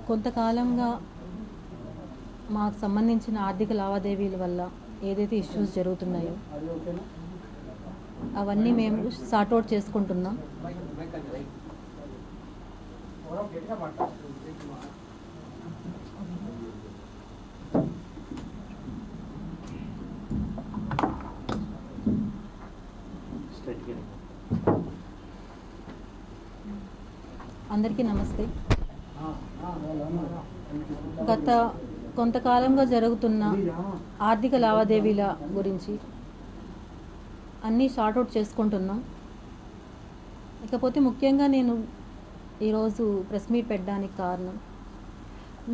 కొంతకాలంగా మాకు సంబంధించిన ఆర్థిక లావాదేవీల వల్ల ఏదైతే ఇష్యూస్ జరుగుతున్నాయో అవన్నీ మేము సార్ట్అవుట్ చేసుకుంటున్నాం. అందరికీ నమస్తే. గత కొంతకాలంగా జరుగుతున్న ఆర్థిక లావాదేవీల గురించి అన్నీ సార్ట్అవుట్ చేసుకుంటున్నాం. ఇకపోతే ముఖ్యంగా నేను ఈరోజు ప్రెస్ మీట్ పెట్టడానికి కారణం,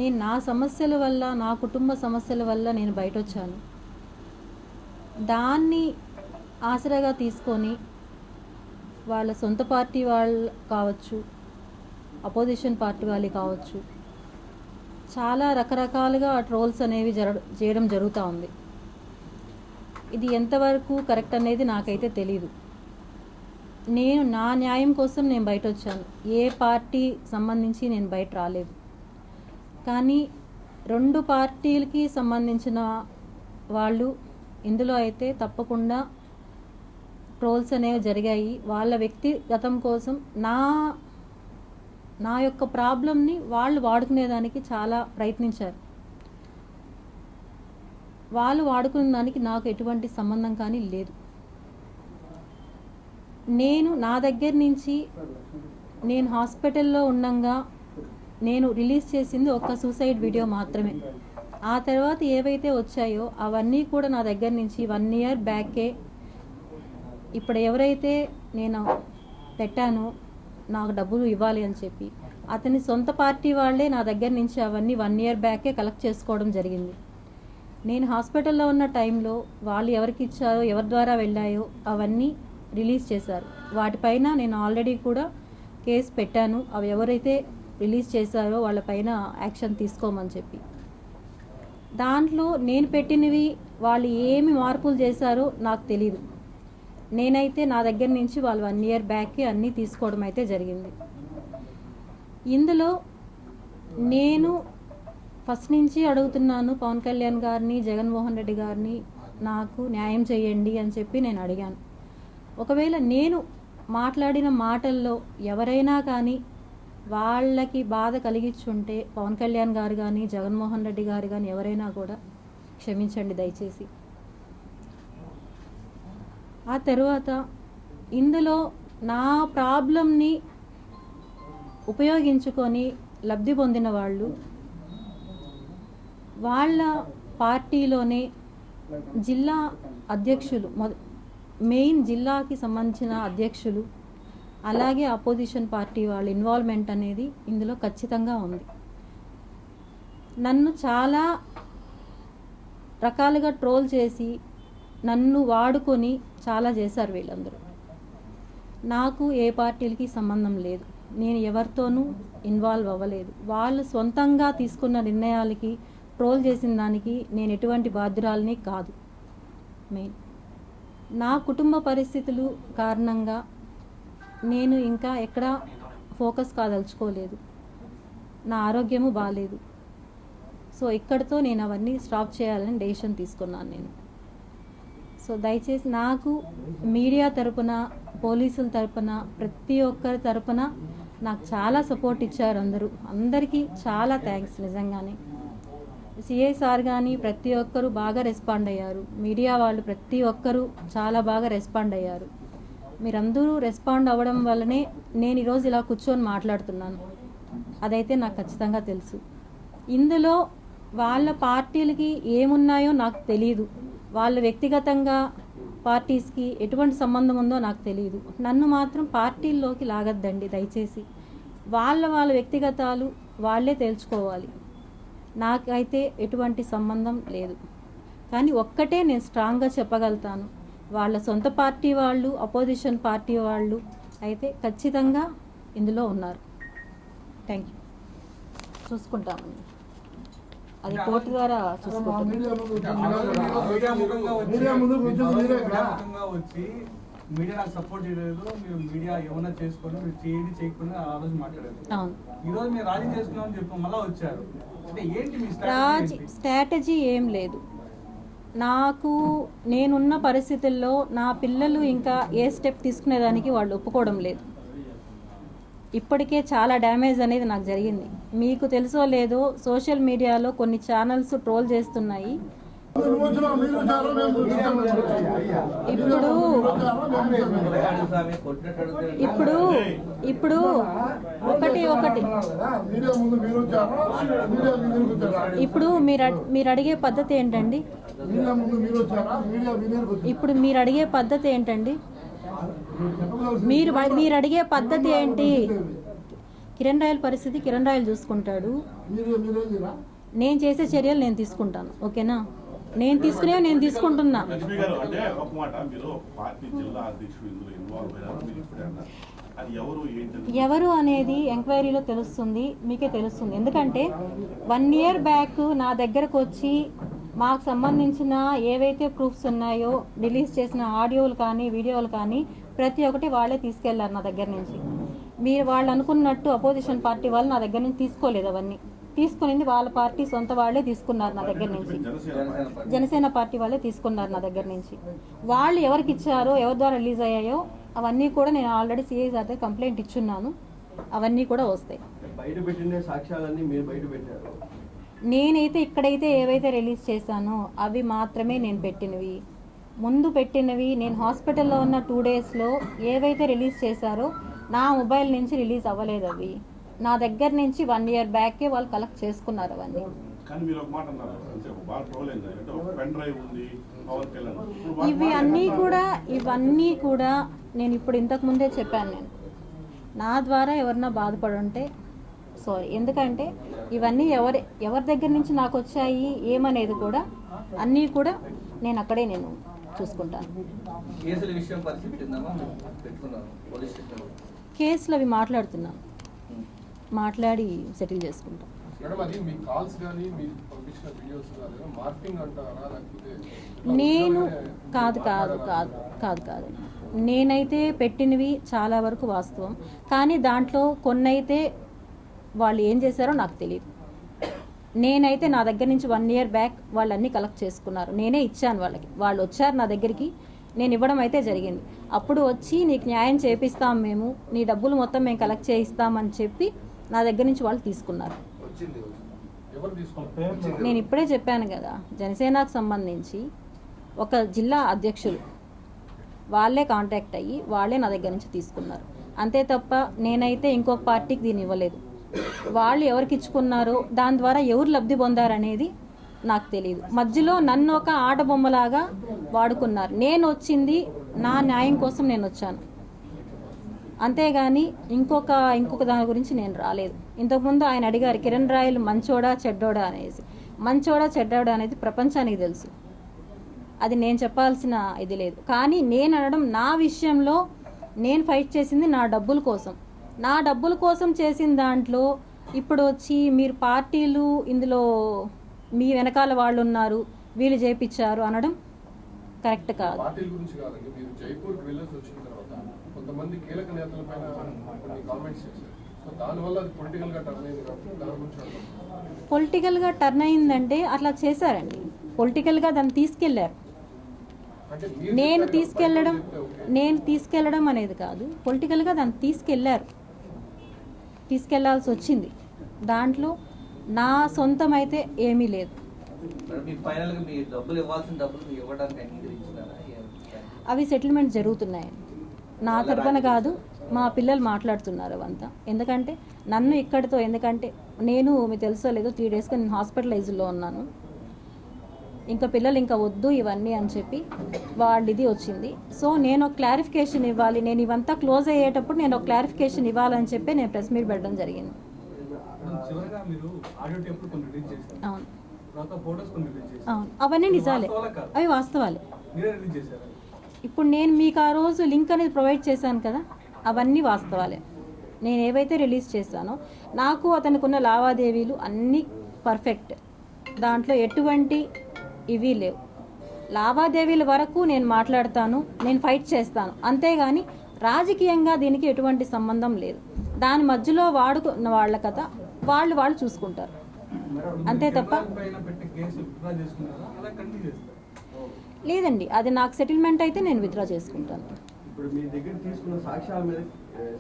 నేను నా సమస్యల వల్ల, నా కుటుంబ సమస్యల వల్ల నేను బయట వచ్చాను. దాన్ని ఆసరాగా తీసుకొని వాళ్ళ సొంత పార్టీ వాళ్ళు కావచ్చు, అపోజిషన్ పార్టీ వాళ్ళు కావచ్చు, చాలా రకరకాలుగా ట్రోల్స్ అనేవి చేయడం జరుగుతూ ఉంది. ఇది ఎంతవరకు కరెక్ట్ అనేది నాకైతే తెలీదు. నేను నా న్యాయం కోసం నేను బయట వచ్చాను. ఏ పార్టీ సంబంధించి నేను బయట రాలేదు. కానీ రెండు పార్టీలకి సంబంధించిన వాళ్ళు ఇందులో అయితే తప్పకుండా ట్రోల్స్ అనేవి జరిగాయి. వాళ్ళ వ్యక్తిగతం కోసం నా యొక్క ప్రాబ్లంని వాళ్ళు వాడుకునేదానికి చాలా ప్రయత్నించారు. వాళ్ళు వాడుకునే దానికి నాకు ఎటువంటి సంబంధం కానీ లేదు. నా దగ్గర నుంచి నేను హాస్పిటల్లో ఉండగా నేను రిలీజ్ చేసింది ఒక సూసైడ్ వీడియో మాత్రమే. ఆ తర్వాత ఏవైతే వచ్చాయో అవన్నీ కూడా నా దగ్గర నుంచి 1 year బ్యాకే, ఇప్పుడు ఎవరైతే నేను పెట్టానో నాకు డబ్బులు ఇవ్వాలి అని చెప్పి అతని సొంత పార్టీ వాళ్ళే నా దగ్గర నుంచి అవన్నీ 1 year బ్యాకే కలెక్ట్ చేసుకోవడం జరిగింది. నేను హాస్పిటల్లో ఉన్న టైంలో వాళ్ళు ఎవరికి ఇచ్చారో, ఎవరి ద్వారా వెళ్ళాయో అవన్నీ రిలీజ్ చేశారు. వాటిపైన నేను ఆల్రెడీ కూడా కేసు పెట్టాను. అవి ఎవరైతే రిలీజ్ చేశారో వాళ్ళపైన యాక్షన్ తీసుకోమని చెప్పి. దాంట్లో నేను పెట్టినవి వాళ్ళు ఏమి మార్పులు చేశారో నాకు తెలీదు. నేనైతే నా దగ్గర నుంచి వాళ్ళు 1 year బ్యాక్కి అన్నీ తీసుకోవడం అయితే జరిగింది. ఇందులో నేను ఫస్ట్ నుంచి అడుగుతున్నాను పవన్ కళ్యాణ్ గారిని, జగన్మోహన్ రెడ్డి గారిని, నాకు న్యాయం చేయండి అని చెప్పి నేను అడిగాను. ఒకవేళ నేను మాట్లాడిన మాటల్లో ఎవరైనా కానీ వాళ్ళకి బాధ కలిగించుంటే పవన్ కళ్యాణ్ గారు కానీ, జగన్మోహన్ రెడ్డి గారు కానీ ఎవరైనా కూడా క్షమించండి దయచేసి. ఆ తర్వాత ఇందులో నా ప్రాబ్లంని ఉపయోగించుకొని లబ్ధి పొందిన వాళ్ళు వాళ్ళ పార్టీలోనే జిల్లా అధ్యక్షులు, మెయిన్ జిల్లాకి సంబంధించిన అధ్యక్షులు, అలాగే అపోజిషన్ పార్టీ వాళ్ళ ఇన్వాల్వ్మెంట్ అనేది ఇందులో ఖచ్చితంగా ఉంది. నన్ను చాలా రకాలుగా ట్రోల్ చేసి నన్ను వాడుకొని చాలా చేశారు వీళ్ళందరూ. నాకు ఏ పార్టీలకి సంబంధం లేదు. నేను ఎవరితోనూ ఇన్వాల్వ్ అవ్వలేదు. వాళ్ళు సొంతంగా తీసుకున్న నిర్ణయాలకి ట్రోల్ చేసిన దానికి నేను ఎటువంటి బాధ్యురాలని కాదు. మెయిన్ నా కుటుంబ పరిస్థితులు కారణంగా నేను ఇంకా ఎక్కడా ఫోకస్ కాదలుచుకోలేదు. నా ఆరోగ్యము బాగాలేదు. సో ఇక్కడితో నేను అవన్నీ స్టాప్ చేయాలని డెసిషన్ తీసుకున్నాను నేను. సో దయచేసి నాకు మీడియా తరపున, పోలీసుల తరపున, ప్రతి ఒక్కరి తరపున నాకు చాలా సపోర్ట్ ఇచ్చారు అందరూ. అందరికీ చాలా థ్యాంక్స్. నిజంగానే సిఐ సార్ కానీ ప్రతి ఒక్కరూ బాగా రెస్పాండ్ అయ్యారు. మీడియా వాళ్ళు ప్రతి ఒక్కరూ చాలా బాగా రెస్పాండ్ అయ్యారు. మీరందరూ రెస్పాండ్ అవ్వడం వల్లనే నేను ఈరోజు ఇలా కూర్చొని మాట్లాడుతున్నాను. అదైతే నాకు ఖచ్చితంగా తెలుసు. ఇందులో వాళ్ళ పార్టీలకి ఏమున్నాయో నాకు తెలియదు. వాళ్ళ వ్యక్తిగతంగా పార్టీస్కి ఎటువంటి సంబంధం ఉందో నాకు తెలియదు. నన్ను మాత్రం పార్టీల్లోకి లాగద్దండి దయచేసి. వాళ్ళ వ్యక్తిగతాలు వాళ్ళే తేల్చుకోవాలి. నాకైతే ఎటువంటి సంబంధం లేదు. కానీ ఒక్కటే నేను స్ట్రాంగ్గా చెప్పగలుగుతాను, వాళ్ళ సొంత పార్టీ వాళ్ళు, అపోజిషన్ పార్టీ వాళ్ళు అయితే ఖచ్చితంగా ఇందులో ఉన్నారు. Thank you. చూసుకుంటామండి, అది కోర్టు ద్వారా చూసుకుంటాం. మీడియా నాకు సపోర్ట్ చేయలేదు, మీరు మీడియా ఏమన్నా చేసుకొని మీరు చేయకుండా ఆ రోజు మాట్లాడారు. ఈ రోజు మీరు రాజీ చేసుకున్నామని చెప్పి మళ్ళీ వచ్చారు. అంటే ఏంటి మీ స్ట్రాటజీ? ఏం లేదు. నాకు నేనున్న పరిస్థితుల్లో నా పిల్లలు ఇంకా ఏ స్టెప్ తీసుకునేదానికి వాళ్ళు ఒప్పుకోవడం లేదు. ఇప్పటికే చాలా డ్యామేజ్ అనేది నాకు జరిగింది. మీకు తెలుసో లేదో సోషల్ మీడియాలో కొన్ని ఛానల్స్ ట్రోల్ చేస్తున్నాయి. ఇప్పుడు ఇప్పుడు ఒకటి ఇప్పుడు మీరు అడిగే పద్ధతి ఏంటండి? ఇప్పుడు మీరు అడిగే పద్ధతి ఏంటండి? మీరు అడిగే పద్ధతి ఏంటి? కిరణ్ రాయల్ పరిస్థితి కిరణ్ రాయల్ చూసుకుంటాడు. నేను చేసే చర్యలు నేను తీసుకుంటాను. ఓకేనా? నేను తీసుకుంటున్నా. ఎవరు అనేది ఎంక్వైరీలో తెలుస్తుంది, మీకే తెలుస్తుంది. ఎందుకంటే 1 year బ్యాక్ నా దగ్గరకు వచ్చి మాకు సంబంధించిన ఏవైతే ప్రూఫ్స్ ఉన్నాయో రిలీజ్ చేసిన ఆడియోలు కానీ వీడియోలు కానీ ప్రతి ఒక్కటి వాళ్ళే తీసుకెళ్లారు నా దగ్గర నుంచి. మీరు వాళ్ళు అనుకున్నట్టు అపోజిషన్ పార్టీ వాళ్ళు నా దగ్గర నుంచి తీసుకోలేదు. అవన్నీ తీసుకునింది వాళ్ళ పార్టీ సొంత వాళ్ళే తీసుకున్నారు నా దగ్గర నుంచి. జనసేన పార్టీ వాళ్ళే తీసుకున్నారు నా దగ్గర నుంచి. వాళ్ళు ఎవరికి ఇచ్చారో, ఎవరి ద్వారా రిలీజ్ అయ్యాయో అవన్నీ కూడా నేను ఆల్రెడీ సిఐ సార్ కంప్లైంట్ ఇచ్చున్నాను. అవన్నీ కూడా వస్తాయి. నేనైతే ఇక్కడైతే ఏవైతే రిలీజ్ చేశానో అవి మాత్రమే నేను పెట్టినవి. ముందు పెట్టినవి నేను హాస్పిటల్లో ఉన్న 2 daysలో ఏవైతే రిలీజ్ చేశారో నా మొబైల్ నుంచి రిలీజ్ అవ్వలేదు. అవి నా దగ్గర నుంచి 1 year బ్యాకే వాళ్ళు కలెక్ట్ చేసుకున్నారు అవన్నీ. ఇవన్నీ కూడా నేను ఇప్పుడు ఇంతకు ముందే చెప్పాను. నేను నా ద్వారా ఎవరన్నా బాధపడి ఉంటే సారీ. ఎందుకంటే ఇవన్నీ ఎవరి దగ్గర నుంచి నాకు వచ్చాయి ఏమనేది కూడా అన్నీ కూడా నేను అక్కడే నేను చూసుకుంటాను. కేసులు అవి మాట్లాడుతున్నాను, మాట్లాడి సెటిల్ చేసుకుంటాం. నేను కాదు నేనైతే పెట్టినవి చాలా వరకు వాస్తవం. కానీ దాంట్లో కొన్నైతే వాళ్ళు ఏం చేశారో నాకు తెలియదు. నేనైతే నా దగ్గర నుంచి 1 year బ్యాక్ వాళ్ళు అన్నీ కలెక్ట్ చేసుకున్నారు. నేనే ఇచ్చాను వాళ్ళకి. వాళ్ళు వచ్చారు నా దగ్గరికి, నేను ఇవ్వడం అయితే జరిగింది. అప్పుడు వచ్చి నీకు న్యాయం చేపిస్తాం, మేము నీ డబ్బులు మొత్తం మేము కలెక్ట్ చేయిస్తామని చెప్పి నా దగ్గర నుంచి వాళ్ళు తీసుకున్నారు. నేను ఇప్పుడే చెప్పాను కదా, జనసేనకు సంబంధించి ఒక జిల్లా అధ్యక్షులు వాళ్ళే కాంటాక్ట్ అయ్యి వాళ్ళే నా దగ్గర నుంచి తీసుకున్నారు. అంతే తప్ప నేనైతే ఇంకొక పార్టీకి దీన్ని ఇవ్వలేదు. వాళ్ళు ఎవరికి ఇచ్చుకున్నారో దాని ద్వారా ఎవరు లబ్ధి పొందారనేది నాకు తెలియదు. మధ్యలో నన్ను ఒక ఆట బొమ్మలాగా వాడుకున్నారు. నేను వచ్చింది నా న్యాయం కోసం నేను వచ్చాను, అంతేగాని ఇంకొక దాని గురించి నేను రాలేదు. ఇంతకుముందు ఆయన అడిగారు కిరణ్ రాయల్ మంచోడా చెడ్డోడా అనేసి. మంచోడా చెడ్డోడా అనేది ప్రపంచానికి తెలుసు, అది నేను చెప్పాల్సిన ఇది లేదు. కానీ నేను అనడం, నా విషయంలో నేను ఫైట్ చేసింది నా డబ్బుల కోసం. నా డబ్బుల కోసం చేసిన దాంట్లో ఇప్పుడు వచ్చి మీరు పార్టీలు ఇందులో మీ వెనకాల వాళ్ళు ఉన్నారు, వీళ్ళు చేపించారు అనడం కరెక్ట్ కాదు. పొలిటికల్గా టర్న్ అయిందంటే అట్లా చేశారండి. పొలిటికల్గా దాన్ని తీసుకెళ్లారు. నేను తీసుకెళ్లడం అనేది కాదు, పొలిటికల్గా దాన్ని తీసుకెళ్లాల్సి వచ్చింది. దాంట్లో నా సొంతం అయితే ఏమీ లేదు. అవి సెటిల్మెంట్ జరుగుతున్నాయండి. నా తరపున కాదు, మా పిల్లలు మాట్లాడుతున్నారు అవంతా. ఎందుకంటే నన్ను ఇక్కడితో, ఎందుకంటే నేను మీకు తెలుసో లేదో 3 daysగా నేను హాస్పిటలైజ్లో ఉన్నాను. ఇంకా పిల్లలు ఇంకా వద్దు ఇవన్నీ అని చెప్పి వాళ్ళది వచ్చింది. సో నేను ఒక క్లారిఫికేషన్ ఇవ్వాలి, నేను ఇవంతా క్లోజ్ అయ్యేటప్పుడు నేను ఒక క్లారిఫికేషన్ ఇవ్వాలని చెప్పి నేను ప్రెస్ మీట్ పెట్టడం జరిగింది. అవును, అవన్నీ నిజాలే, అవి వాస్తవాలే. ఇప్పుడు నేను మీకు ఆ రోజు లింక్ అనేది ప్రొవైడ్ చేశాను కదా, అవన్నీ వాస్తవాలే. నేను ఏవైతే రిలీజ్ చేశానో నాకు అతనికి ఉన్న లావాదేవీలు అన్నీ పర్ఫెక్ట్. దాంట్లో ఎటువంటి ఇవి లేవు. లావాదేవీల వరకు నేను మాట్లాడతాను, నేను ఫైట్ చేస్తాను, అంతేగాని రాజకీయంగా దీనికి ఎటువంటి సంబంధం లేదు. దాని మధ్యలో వాడుకున్న వాళ్ళ కథ వాళ్ళు చూసుకుంటారు అంతే తప్ప. లేదండి, అది నాకు సెటిల్మెంట్ అయితే నేను విత్డ్రా చేసుకుంటాను. ఇప్పుడు మీ దగ్గర తీసుకున్న సాక్ష్యాల మీద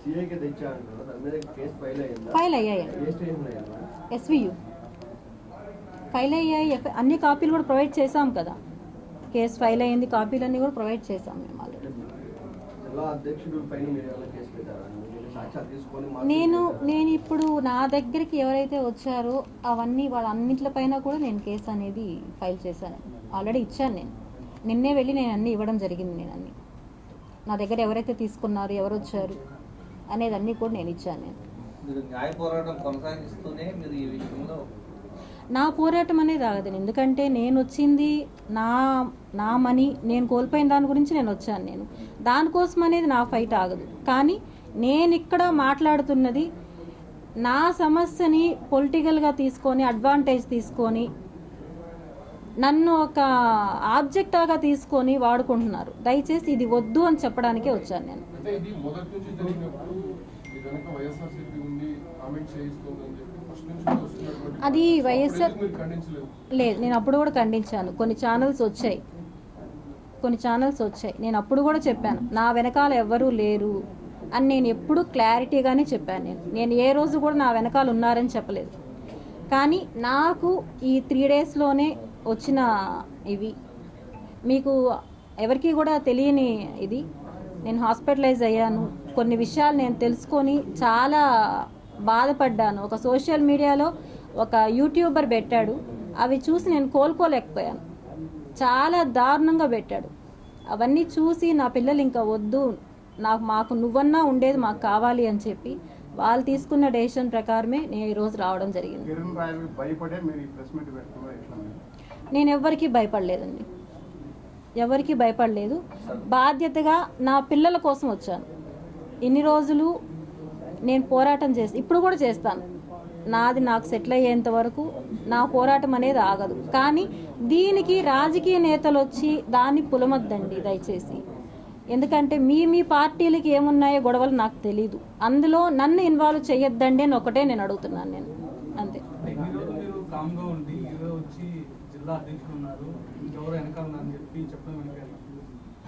సిఐకి తెచ్చారంటారు, దాని మీద కేసు ఫైల్ అయ్యాయి. SVU ఫైల్ అయ్యాయి. అన్ని కాపీలు కూడా ప్రొవైడ్ చేసాం కదా. కేసు ఫైల్ అయ్యింది, కాపీలన్నీ కూడా ప్రొవైడ్ చేసాం మేము ఆల్రెడీ. జిల్లా అధ్యక్షుడు పైన మీరు ఏమైనా కేసు పెట్టారా? సాక్ష్యాలు తీసుకొని నేను ఇప్పుడు నా దగ్గరికి ఎవరైతే వచ్చారో అవన్నీ వాళ్ళన్నింటిపైన కూడా నేను కేసు అనేది ఫైల్ చేశాను. ఆల్రెడీ ఇచ్చాను. నేను నిన్నే వెళ్ళి నేను అన్నీ ఇవ్వడం జరిగింది. నేను అన్నీ నా దగ్గర ఎవరైతే తీసుకున్నారు, ఎవరు వచ్చారు అనేది అన్నీ కూడా నేను ఇచ్చాను. మీరు న్యాయ పోరాటం కొనసాగిస్తూనే మీరు ఈ విషయంలో నా పోరాటం అనేది ఆగదండి. ఎందుకంటే నేను వచ్చింది నా మనీ నేను కోల్పోయిన దాని గురించి నేను వచ్చాను. నేను దానికోసం అనేది నా ఫైట్ ఆగదు. కానీ నేను ఇక్కడ మాట్లాడుతున్నది నా సమస్యని పొలిటికల్గా తీసుకొని అడ్వాంటేజ్ తీసుకొని నన్ను ఒక ఆబ్జెక్ట్గా తీసుకొని వాడుకుంటున్నారు. దయచేసి ఇది వద్దు అని చెప్పడానికే వచ్చాను నేను. అది వైఎస్ఆర్ లేదు, నేను అప్పుడు కూడా ఖండించాను. కొన్ని ఛానల్స్ వచ్చాయి, నేను అప్పుడు కూడా చెప్పాను నా వెనకాల ఎవ్వరూ లేరు అని. నేను ఎప్పుడు క్లారిటీగానే చెప్పాను. నేను ఏ రోజు కూడా నా వెనకాల ఉన్నారని చెప్పలేదు. కానీ నాకు ఈ 3 డేస్లోనే వచ్చిన ఇవి మీకు ఎవరికి కూడా తెలియని ఇది. నేను హాస్పిటలైజ్ అయ్యాను. కొన్ని విషయాలు నేను తెలుసుకొని చాలా బాధపడ్డాను. ఒక సోషల్ మీడియాలో ఒక యూట్యూబర్ పెట్టాడు, అవి చూసి నేను కోలుకోలేకపోయాను. చాలా దారుణంగా పెట్టాడు. అవన్నీ చూసి నా పిల్లలు ఇంకా వద్దు, మాకు నువ్వన్నా ఉండేది మాకు కావాలి అని చెప్పి వాళ్ళు తీసుకున్న డెసిషన్ ప్రకారమే నేను ఈరోజు రావడం జరిగింది. నేను ఎవరికి భయపడలేదండి, ఎవరికి భయపడలేదు. బాధ్యతగా నా పిల్లల కోసం వచ్చాను. ఇన్ని రోజులు నేను పోరాటం చేసి ఇప్పుడు కూడా చేస్తాను. నాకు సెటిల్ అయ్యేంత వరకు నా పోరాటం అనేది ఆగదు. కానీ దీనికి రాజకీయ నేతలు వచ్చి దాన్ని పులమొద్దండి దయచేసి. ఎందుకంటే మీ పార్టీలకి ఏమున్నాయో గొడవలు నాకు తెలీదు. అందులో నన్ను ఇన్వాల్వ్ చేయొద్దండి అని ఒకటే నేను అడుగుతున్నాను. నేను అంతే.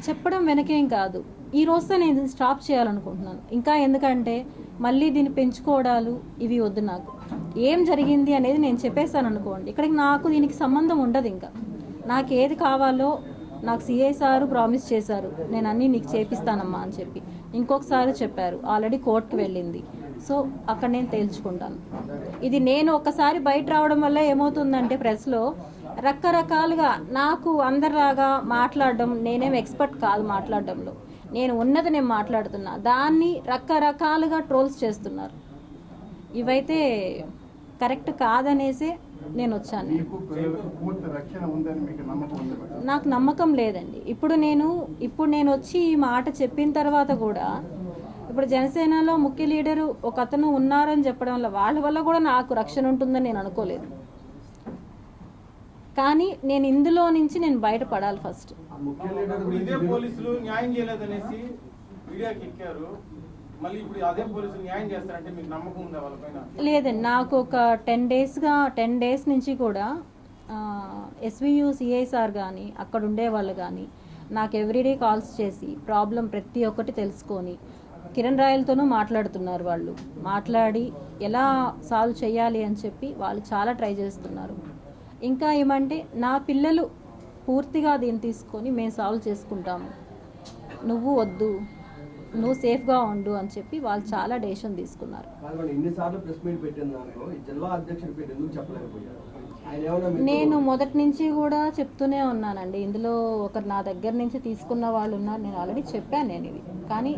చెప్పడం వెనకేం కాదు, ఈ రోజుతో నేను స్టాప్ చేయాలనుకుంటున్నాను ఇంకా. ఎందుకంటే మళ్ళీ దీన్ని పెంచుకోవడాలు ఇవి వద్దు. నాకు ఏం జరిగింది అనేది నేను చెప్పేశాను అనుకోండి, ఇక్కడికి నాకు దీనికి సంబంధం ఉండదు. ఇంకా నాకు ఏది కావాలో నాకు సిఐ సారు ప్రామిస్ చేశారు, నేను అన్నీ నీకు చేపిస్తానమ్మా అని చెప్పి. ఇంకొకసారి చెప్పారు, ఆల్రెడీ కోర్టుకు వెళ్ళింది. సో అక్కడ నేను తేల్చుకుంటాను. ఇది నేను ఒక్కసారి బయట రావడం వల్ల ఏమవుతుందంటే ప్రెస్లో రకరకాలుగా నాకు అందరిలాగా మాట్లాడడం, నేనేం ఎక్స్పర్ట్ కాదు మాట్లాడడంలో. నేను ఉన్నది నేను మాట్లాడుతున్నా, దాన్ని రకరకాలుగా ట్రోల్స్ చేస్తున్నారు. ఇవైతే కరెక్ట్ కాదనేసే నేను వచ్చాను. నాకు నమ్మకం లేదండి. ఇప్పుడు నేను వచ్చి ఈ మాట చెప్పిన తర్వాత కూడా ఇప్పుడు జనసేనలో ముఖ్య లీడరు ఒక అతను ఉన్నారని చెప్పడం వల్ల వాళ్ళ వల్ల కూడా నాకు రక్షణ ఉంటుందని నేను అనుకోలేదు. కానీ నేను ఇందులో నుంచి నేను బయటపడాలి ఫస్ట్. పోలీసులు న్యాయం చేయలేదనేసి మీడియాకి ఎక్కారు, మళ్ళీ ఇప్పుడు అదే పోలీసులు న్యాయం చేస్తారంటే మీకు నమ్మకం ఉందా వాళ్ళపైన? లేదండి, నాకు ఒక 10 డేస్ నుంచి కూడా SVU సిఐ సార్ కానీ అక్కడ ఉండేవాళ్ళు కానీ నాకు ఎవ్రీడే కాల్స్ చేసి ప్రాబ్లం ప్రతి ఒక్కటి తెలుసుకొని కిరణ్ రాయలతోనూ మాట్లాడుతున్నారు. వాళ్ళు మాట్లాడి ఎలా సాల్వ్ చేయాలి అని చెప్పి వాళ్ళు చాలా ట్రై చేస్తున్నారు. ఇంకా ఏమంటే నా పిల్లలు పూర్తిగా దీన్ని తీసుకొని మేము సాల్వ్ చేసుకుంటాము, నువ్వు వద్దు, నువ్వు సేఫ్గా ఉండు అని చెప్పి వాళ్ళు చాలా డెసిషన్ తీసుకున్నారు. నేను మొదటి నుంచి కూడా చెప్తూనే ఉన్నానండి. ఇందులో ఒకరు నా దగ్గర నుంచి తీసుకున్న వాళ్ళు ఉన్నారు, నేను ఆల్రెడీ చెప్పాను నేను ఇది. కానీ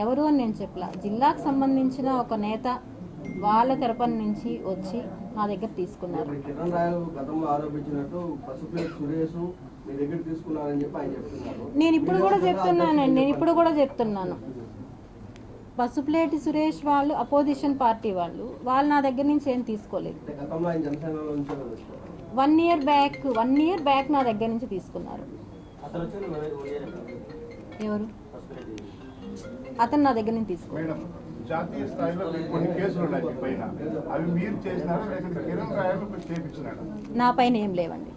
ఎవరు అని నేను చెప్పలా. జిల్లాకు సంబంధించిన ఒక నేత వాళ్ళ తరపున నుంచి వచ్చి నా దగ్గర తీసుకున్నారు. నేను ఇప్పుడు కూడా చెప్తున్నాను, పసుపులేటి సురేష్ వాళ్ళు అపోజిషన్ పార్టీ వాళ్ళు నా దగ్గర నుంచి ఏం తీసుకోలేదు. 1 ఇయర్ బ్యాక్ నా దగ్గర నుంచి తీసుకున్నారు. ఎవరు? అతను నా దగ్గర నుంచి తీసుకో. మేడం, జాతీయ స్థాయిలో కొన్ని కేసులు ఉన్నాయి మీ పైన, అవి మీరు చేసినారా లేకపోతే కిరణ్ రాయలు చేయించినారా? నా పైన ఏం లేవండి.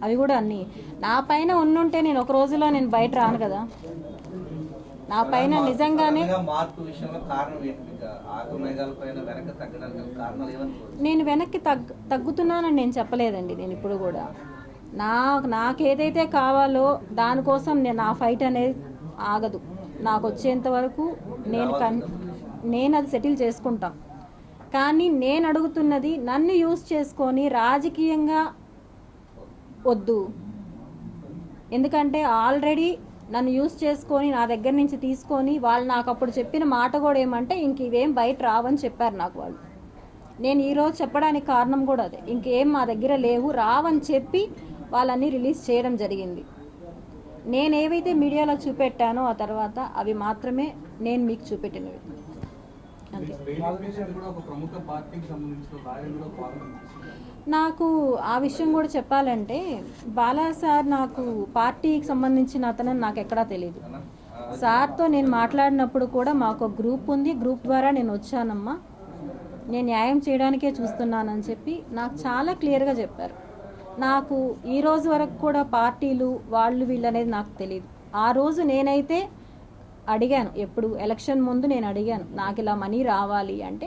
అవి కూడా అన్నీ నా పైన ఉండుంటే నేను ఒక రోజులో నేను బయట రాను కదా. నా పైన నిజంగానే మార్పు విషయంలో కారణం ఏంటి? ఆగమేఘాల పైన వెనక తగ్గడానికి కారణాలు ఏమనుకోవచ్చు? నేను వెనక్కి తగ్గుతున్నానని నేను చెప్పలేదండి. నేను ఇప్పుడు కూడా నాకేదైతే కావాలో దానికోసం నా ఫైట్ అనేది ఆగదు. నాకు వచ్చేంత వరకు నేను అది సెటిల్ చేసుకుంటాం. కానీ నేను అడుగుతున్నది నన్ను యూజ్ చేసుకొని రాజకీయంగా వద్దు. ఎందుకంటే ఆల్రెడీ నన్ను యూజ్ చేసుకొని నా దగ్గర నుంచి తీసుకొని వాళ్ళు నాకు అప్పుడు చెప్పిన మాట కూడా ఏమంటే ఇంక ఇవేం బయట రావని చెప్పారు నాకు వాళ్ళు. నేను ఈరోజు చెప్పడానికి కారణం కూడా అదే. ఇంకేం మా దగ్గర లేవు రావని చెప్పి వాళ్ళని రిలీజ్ చేయడం జరిగింది. నేను ఏవైతే మీడియాలో చూపెట్టానో ఆ తర్వాత అవి మాత్రమే నేను మీకు చూపెట్టినవి. అంతే. కూడా ఒక ప్రముఖ పార్టీకి సంబంధించిన లాయర్ కూడా పాల్గొన్నారు. నాకు ఆ విషయం కూడా చెప్పాలంటే బాలా సార్ నాకు పార్టీకి సంబంధించిన అతనని నాకు ఎక్కడా తెలియదు. సార్తో నేను మాట్లాడినప్పుడు కూడా మాకు గ్రూప్ ఉంది, గ్రూప్ ద్వారా నేను వచ్చానమ్మా, నేను న్యాయం చేయడానికే చూస్తున్నానని చెప్పి నాకు చాలా క్లియర్గా చెప్పారు. నాకు ఈ రోజు వరకు కూడా పార్టీలు వాళ్ళు వీళ్ళు అనేది నాకు తెలియదు. ఆ రోజు నేనైతే అడిగాను, ఎప్పుడు ఎలక్షన్ ముందు నేను అడిగాను నాకు ఇలా మనీ రావాలి అంటే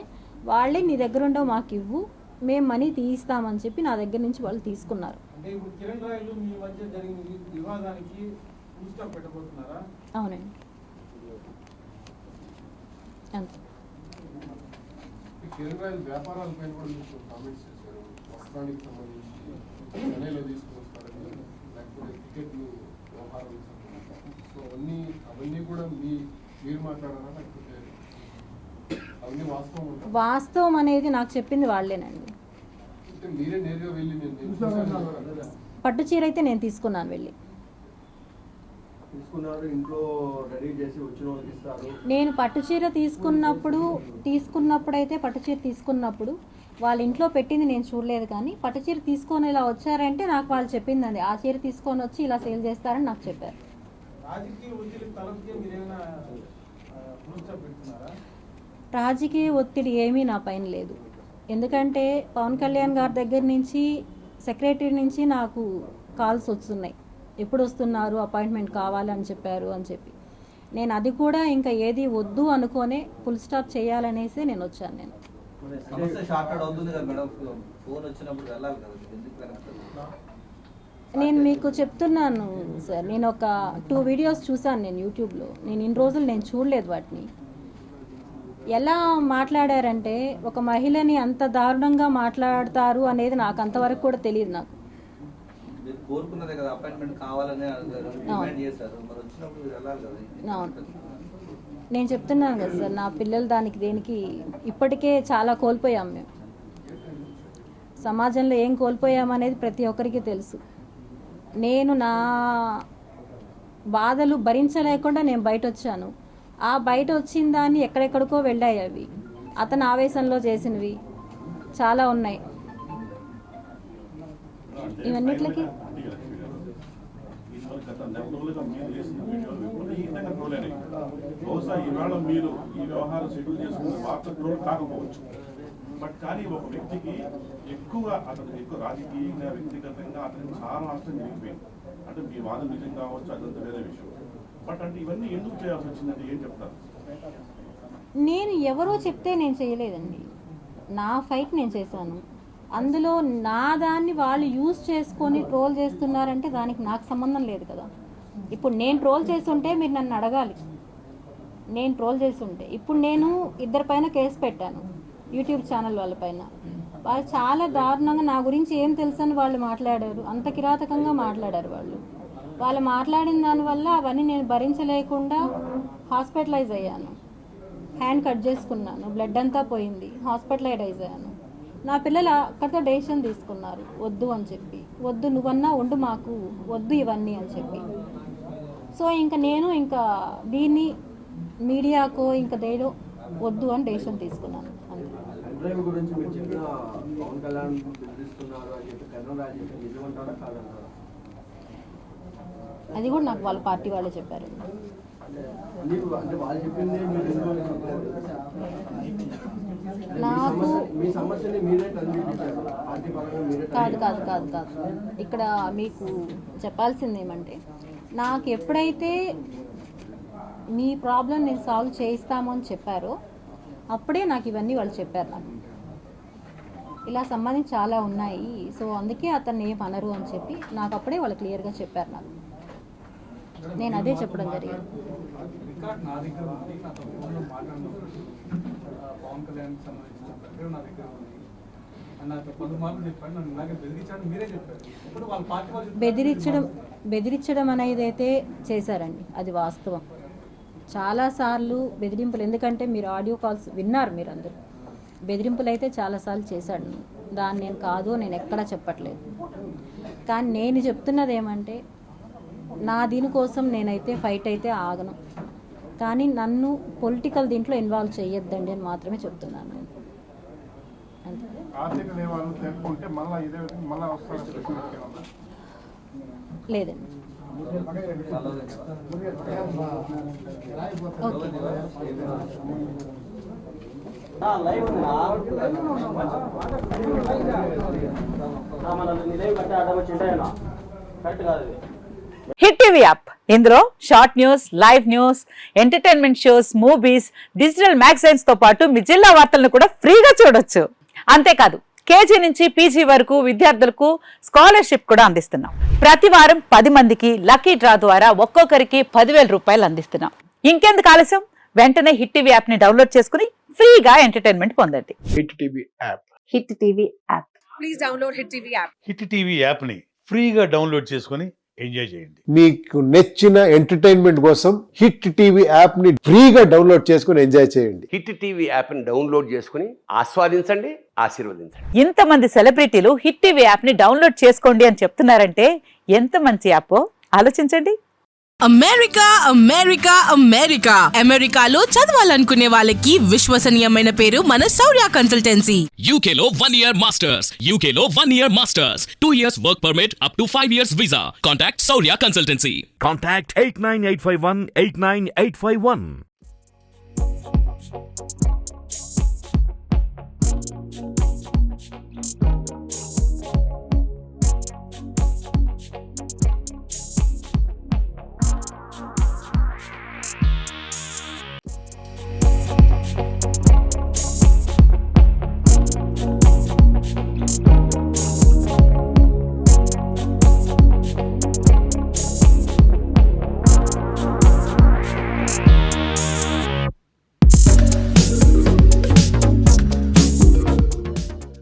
వాళ్ళే నీ దగ్గర ఉండవు మాకు ఇవ్వు, మేము మనీ తీయిస్తామని చెప్పి నా దగ్గర నుంచి వాళ్ళు తీసుకున్నారు. అంటే ఇప్పుడు కిరణ్ రాయలు మీ మధ్య జరిగిన వివాదానికి ఫుల్ స్టాప్ పెట్టబోతున్నారా? అవునండి, అంతే. కిరణ్ రాయలు వ్యాపారాలపైన కూడా మీకు కామెంట్స్ చేశారు. వస్త్రానికి సంబంధించి చెన్నైలో తీసుకొస్తారని, లేకపోతే టికెట్లు వ్యవహారాలకు సంబంధించి. సో అవన్నీ కూడా మీరు మాట్లాడారా లేకపోతే అవన్నీ వాస్తవం ఉంటారు? వాస్తవం అనేది నాకు చెప్పింది వాళ్ళేనండి. అంటే మీరే నేరుగా వెళ్ళి నేను పట్టు చీర అయితే నేను తీసుకున్నాను వెళ్ళి. తీసుకున్నారు, ఇంట్లో రెడీ చేసి వచ్చిన వాళ్ళకి ఇస్తారు. నేను పట్టు చీర తీసుకున్నప్పుడైతే పట్టు చీర తీసుకున్నప్పుడు వాళ్ళ ఇంట్లో పెట్టింది నేను చూడలేదు. కానీ పట్టు చీర తీసుకొని ఇలా వచ్చారంటే నాకు వాళ్ళు చెప్పిందండి, ఆ చీర తీసుకొని వచ్చి ఇలా సేల్ చేస్తారని నాకు చెప్పారు. రాజకీయ ఒత్తిడి తలపితే మీరేమైనా ఫుల్ స్టాప్ పెడుతున్నారా? రాజకీయ ఒత్తిడి ఏమీ నా పైన లేదు. ఎందుకంటే పవన్ కళ్యాణ్ గారి దగ్గర నుంచి సెక్రటరీ నుంచి నాకు కాల్స్ వస్తున్నాయి, ఎప్పుడు వస్తున్నారు, అపాయింట్మెంట్ కావాలని చెప్పారు అని చెప్పి. నేను అది కూడా ఇంకా ఏది వద్దు అనుకోనే ఫుల్ స్టాప్ చేయాలనేసి నేను వచ్చాను. నేను సమస్య షార్ట్ అవుట్ అవుతుంది కదా మేడం, ఫోన్ వచ్చినప్పుడు వెళ్ళాలి కదా, ఎందుకు వెనక్కి? నేను మీకు చెప్తున్నాను సార్, నేను ఒక 2 వీడియోస్ చూసాను నేను యూట్యూబ్లో. నేను ఇన్ని రోజులు నేను చూడలేదు వాటిని. ఎలా మాట్లాడారంటే ఒక మహిళని అంత దారుణంగా మాట్లాడతారు అనేది నాకు అంతవరకు కూడా తెలియదు. నాకు మీరు కోరుకున్నదే కదా, అపాయింట్మెంట్ కావాలని డిమాండ్ చేశారు, మరి వచ్చినప్పుడు వెళ్ళాలి కదా. అవును, నేను చెప్తున్నాను కదా సార్, నా పిల్లలు దానికి దేనికి ఇప్పటికే చాలా కోల్పోయాం మేము. సమాజంలో ఏం కోల్పోయామనేది ప్రతి ఒక్కరికి తెలుసు. నేను నా బాధలు భరించలేకుండా నేను బయట వచ్చాను. ఆ బయట వచ్చిన దాన్ని ఎక్కడెక్కడికో వెళ్ళాయి. అవి అతను ఆవేశంలో చేసినవి చాలా ఉన్నాయి. ఇవన్నిట్లకి బహుశా ఈవేళ మీరు ఈ వ్యవహారం షెడ్యూల్ చేసుకున్న వార్త ట్రోల్ కాకపోవచ్చు, బట్ కానీ ఒక వ్యక్తికి ఎక్కువ రాజకీయంగా వ్యక్తిగతంగా అతనికి చాలా నష్టం జరిగిపోయింది. అంటే మీ వాదన నిజం కావచ్చు, అదంతా వేరే విషయం. బట్ అంటే ఇవన్నీ ఎందుకు చేయాల్సి వచ్చిందంటే ఏం చెప్తారు? నేను ఎవరో చెప్తే నేను చేయలేదండి, నా ఫైట్ నేను చేశాను. అందులో నా దాన్ని వాళ్ళు యూజ్ చేసుకొని ట్రోల్ చేస్తున్నారంటే దానికి నాకు సంబంధం లేదు కదా. ఇప్పుడు నేను ట్రోల్ చేస్తుంటే మీరు నన్ను అడగాలి, నేను ట్రోల్ చేస్తుంటే. ఇప్పుడు నేను 2 పైన కేసు పెట్టాను, యూట్యూబ్ ఛానల్ వాళ్ళ పైన. వాళ్ళు చాలా దారుణంగా నా గురించి ఏం తెలుసని వాళ్ళు మాట్లాడారు, అంత కిరాతకంగా మాట్లాడారు వాళ్ళు మాట్లాడిన దానివల్ల అవన్నీ నేను భరించలేకుండా హాస్పిటలైజ్ అయ్యాను. హ్యాండ్ కట్ చేసుకున్నాను, బ్లడ్ అంతా పోయింది, హాస్పిటలైజ్ అయ్యాను. నా పిల్లలు అక్కడితో డెసిషన్ తీసుకున్నారు, వద్దు అని చెప్పి, వద్దు నువ్వన్నా ఉండు మాకు, వద్దు ఇవన్నీ అని చెప్పి. సో నేను ఇంకా దీన్ని మీడియాకో ఇంకా దేడో వద్దు అని డెసిషన్ తీసుకున్నాను. డ్రైవ్ గురించి మీరు చెప్పిన పవన్ కళ్యాణ్ బెదిరిస్తున్నారు అని చెప్పి కర్ణరాజు నిజమంటారా కాదంటారా? అది కూడా నాకు వాళ్ళ పార్టీ వాళ్ళే చెప్పారు. నీకు అంటే వాళ్ళు చెప్పింది మీరు ఎందుకు నాకు మీ సమస్యని మీరే కనిపించారు, పార్టీ పరంగా మీరే కాదు. ఇక్కడ మీకు చెప్పాల్సింది ఏమంటే, నాకు ఎప్పుడైతే మీ ప్రాబ్లం నేను సాల్వ్ చేయిస్తాము అని చెప్పారో అప్పుడే నాకు ఇవన్నీ వాళ్ళు చెప్పారు. నాకు ఇలా సంబంధించి చాలా ఉన్నాయి, సో అందుకే అతన్ని ఏం అనరు అని చెప్పి నాకు అప్పుడే వాళ్ళు క్లియర్గా చెప్పారు. నాకు నేను అదే చెప్పడం జరిగింది. రికార్డ్ నా దగ్గర ఉంది, నాతో ఫోన్లో మాట్లాడినప్పుడు పవన్ కళ్యాణ్కి సంబంధించిన ప్రక్రియ నా దగ్గర ఉంది అని నాతో పలుమార్లు చెప్పాడు. నన్ను ఇలాగే బెదిరించాడు, మీరే చెప్పారు. ఇప్పుడు వాళ్ళ పార్టీ వాళ్ళు బెదిరించడం అనేది అయితే చేశారండి, అది వాస్తవం. చాలాసార్లు బెదిరింపులు, ఎందుకంటే మీరు ఆడియో కాల్స్ విన్నారు మీరందరూ, బెదిరింపులు అయితే చాలాసార్లు చేశాడు. దాన్ని నేను కాదు, నేను ఎక్కడా చెప్పట్లేదు. కానీ నేను చెప్తున్నది ఏమంటే, నా దీనికోసం నేనైతే ఫైట్ అయితే ఆగను, కానీ నన్ను పొలిటికల్ దీంట్లో ఇన్వాల్వ్ చేయొద్దండి అని మాత్రమే చెప్తున్నాను నేను. అంతే. ఆర్థిక నియమాలు తెలుపుకుంటే మళ్ళీ వస్తారు. లేదండి. ఓకే. హిట్ టీవీ యాప్, ఇందులో short news, live news, entertainment shows, movies, digital magazines తో పాటు మీ జిల్లా వార్తలను కూడా ఫ్రీగా చూడొచ్చు. అంతేకాదు, కేజీ నుంచి పీజీ వరకు విద్యార్థులకు స్కాలర్షిప్ కూడా అందిస్తున్నాం. ప్రతి వారం 10 మందికి లక్కీ డ్రా ద్వారా ఒక్కొక్కరికి 10,000 రూపాయలు అందిస్తున్నాం. ఇంకెందుకు ఆలస్యం, వెంటనే హిట్ టీవీ యాప్ ని డౌన్లోడ్ చేసుకుని ఫ్రీగా ఎంటర్టైన్మెంట్ పొందండి. Hit TV app. Hit TV app. Please download hit TV app. Hit TV app ని ఫ్రీగా డౌన్లోడ్ చేసుకుని ఎంజాయ్ చేయండి. మీకు నచ్చిన ఎంటర్టైన్మెంట్ కోసం హిట్ టీవీ యాప్ ని ఫ్రీగా డౌన్లోడ్ చేసుకుని ఎంజాయ్ చేయండి. హిట్ టీవీ యాప్ ని డౌన్లోడ్ చేసుకుని ఆస్వాదించండి, ఆశీర్వదించండి. ఇంతమంది సెలబ్రిటీలు హిట్ టీవీ యాప్ ని డౌన్లోడ్ చేసుకోండి అని చెప్తున్నారంటే ఎంత మంచి యాప్ ఆలోచించండి. అమెరికాలో చదవాలనుకునే వాళ్ళకి విశ్వసనీయమైన పేరు మన శౌర్య consultancy. UKలో 1 year masters. 2 years work permit up to 5 years visa. Contact Saurya Consultancy. Contact 89851 89851.